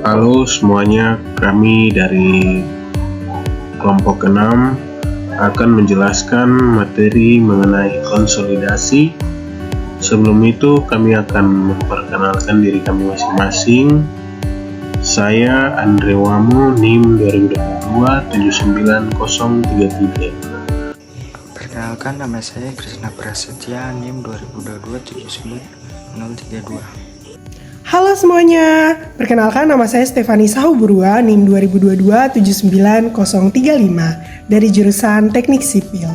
Halo semuanya, kami dari kelompok 6 akan menjelaskan materi mengenai konsolidasi. Sebelum itu kami akan memperkenalkan diri kami masing-masing. Saya Andre Wamo, NIM 2022 79033. Perkenalkan, nama saya Krisna Prasetya, NIM 2022 79032. Halo semuanya, perkenalkan nama saya Stefani Sahuburua, NIM 2022 79035 dari jurusan Teknik Sipil.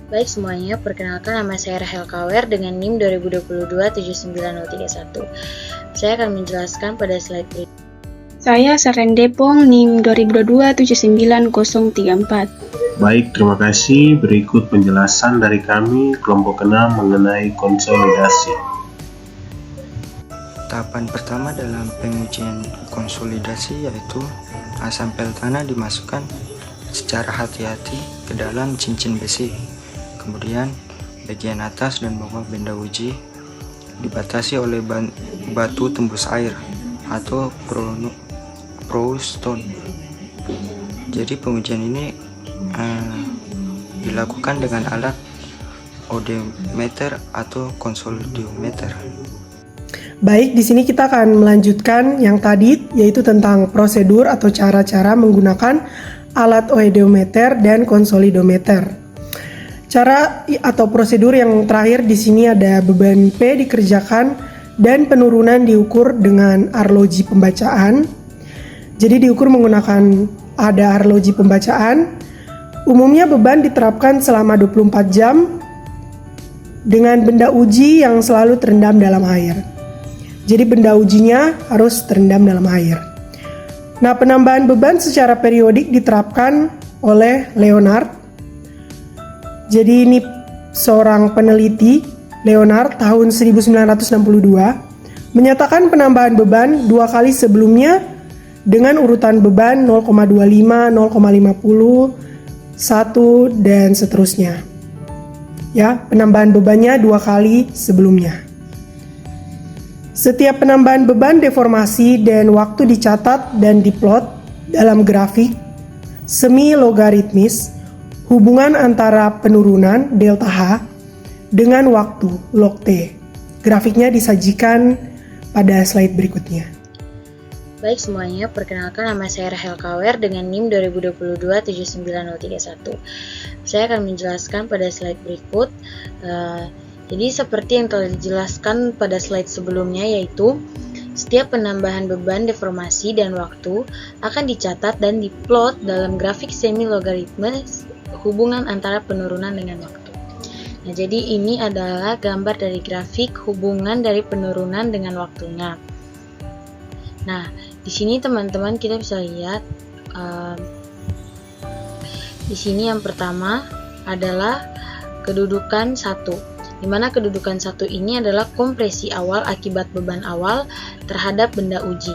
Baik semuanya, perkenalkan nama saya Rahel Kawer dengan NIM 2022 79031. Saya akan menjelaskan pada slide berikut. Saya Saren Depong, NIM 2022 79034. Baik, terima kasih. Berikut penjelasan dari kami kelompok 6 mengenai konsolidasi. Tahapan pertama dalam pengujian konsolidasi yaitu sampel tanah dimasukkan secara hati-hati ke dalam cincin besi. Kemudian bagian atas dan bawah benda uji dibatasi oleh batu tembus air atau stone. Jadi pengujian ini dilakukan dengan alat odometer atau konsolidiometer. Baik, di sini kita akan melanjutkan yang tadi, yaitu tentang prosedur atau cara-cara menggunakan alat odometer dan konsolidometer. Cara atau prosedur yang terakhir di sini ada beban P dikerjakan dan penurunan diukur dengan arloji pembacaan. Jadi diukur menggunakan ada arloji pembacaan. Umumnya beban diterapkan selama 24 jam dengan benda uji yang selalu terendam dalam air. Jadi benda ujinya harus terendam dalam air. Nah, penambahan beban secara periodik diterapkan oleh Leonard. Jadi ini seorang peneliti, Leonard, tahun 1962, menyatakan penambahan beban 2 kali sebelumnya dengan urutan beban 0,25, 0,50, 1, dan seterusnya. Ya, penambahan bebannya 2 kali sebelumnya. Setiap penambahan beban, deformasi, dan waktu dicatat dan diplot dalam grafik semi logaritmis hubungan antara penurunan delta H dengan waktu log T. Grafiknya disajikan pada slide berikutnya. Baik semuanya, perkenalkan nama saya Rahel Kawer dengan NIM 2022 79031. Saya akan menjelaskan pada slide berikut. Jadi seperti yang telah dijelaskan pada slide sebelumnya, yaitu setiap penambahan beban, deformasi, dan waktu akan dicatat dan diplot dalam grafik semi logaritmis hubungan antara penurunan dengan waktu. Nah, jadi ini adalah gambar dari grafik hubungan dari penurunan dengan waktunya. Nah, di sini teman-teman kita bisa lihat di sini yang pertama adalah kedudukan 1. Di mana kedudukan 1 ini adalah kompresi awal akibat beban awal terhadap benda uji.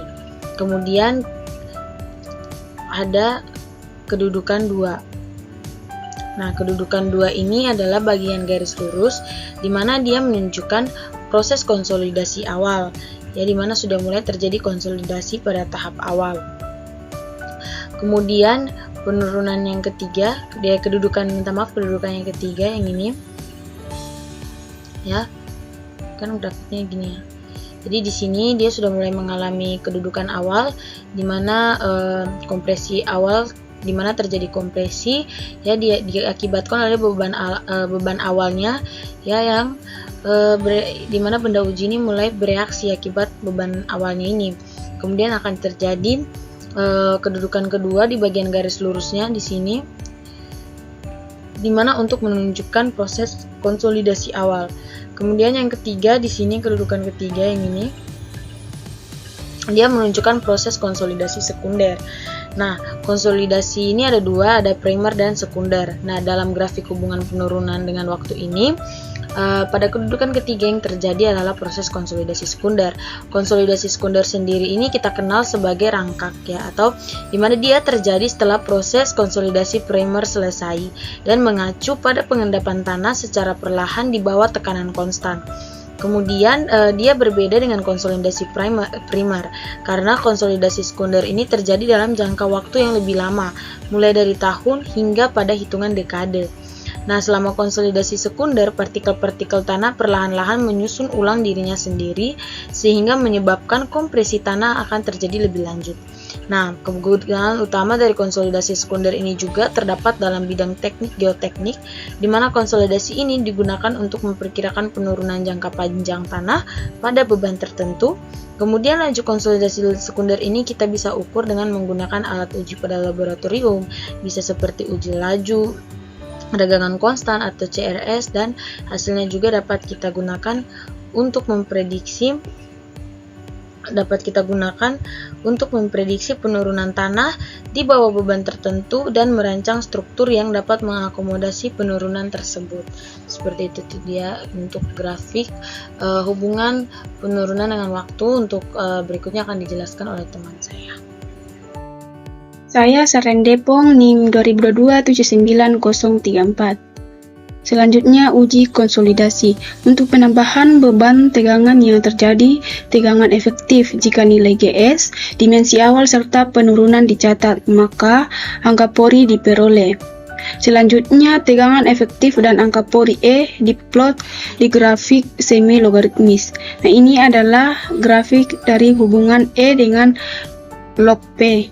Kemudian ada kedudukan 2. Nah, kedudukan 2 ini adalah bagian garis lurus di mana dia menunjukkan proses konsolidasi awal, ya, di mana sudah mulai terjadi konsolidasi pada tahap awal. Kemudian penurunan yang ketiga, kedudukan yang ketiga yang ini, ya, kan grafiknya gini ya. Jadi di sini dia sudah mulai mengalami kedudukan awal di mana kompresi awal, di mana terjadi kompresi, ya, diakibatkan oleh beban awalnya, ya, yang di mana benda uji ini mulai bereaksi akibat beban awalnya ini. Kemudian akan terjadi kedudukan kedua di bagian garis lurusnya di sini, di mana untuk menunjukkan proses konsolidasi awal. Kemudian yang ketiga di sini, kedudukan ketiga yang ini, dia menunjukkan proses konsolidasi sekunder. Nah, konsolidasi ini ada dua, ada primer dan sekunder. Nah, dalam grafik hubungan penurunan dengan waktu ini, pada kedudukan ketiga yang terjadi adalah proses konsolidasi sekunder. Konsolidasi sekunder sendiri ini kita kenal sebagai rangkak, ya, atau dimana dia terjadi setelah proses konsolidasi primer selesai dan mengacu pada pengendapan tanah secara perlahan di bawah tekanan konstan. Kemudian dia berbeda dengan konsolidasi primer karena konsolidasi sekunder ini terjadi dalam jangka waktu yang lebih lama, mulai dari tahun hingga pada hitungan dekade. Nah, selama konsolidasi sekunder, partikel-partikel tanah perlahan-lahan menyusun ulang dirinya sendiri sehingga menyebabkan kompresi tanah akan terjadi lebih lanjut. Nah, kegunaan utama dari konsolidasi sekunder ini juga terdapat dalam bidang teknik geoteknik, di mana konsolidasi ini digunakan untuk memperkirakan penurunan jangka panjang tanah pada beban tertentu. Kemudian laju konsolidasi sekunder ini kita bisa ukur dengan menggunakan alat uji pada laboratorium, bisa seperti uji laju, regangan konstan atau CRS, dan hasilnya juga dapat kita gunakan untuk memprediksi penurunan tanah di bawah beban tertentu dan merancang struktur yang dapat mengakomodasi penurunan tersebut. Seperti itu dia untuk grafik hubungan penurunan dengan waktu. Untuk berikutnya akan dijelaskan oleh teman saya. Saya Saren Depong NIM 2022-79034. Selanjutnya uji konsolidasi. Untuk penambahan beban tegangan yang terjadi, tegangan efektif jika nilai GS, dimensi awal serta penurunan dicatat, maka angka pori diperoleh. Selanjutnya tegangan efektif dan angka pori E diplot di grafik semi logaritmis. Nah, ini adalah grafik dari hubungan E dengan log P.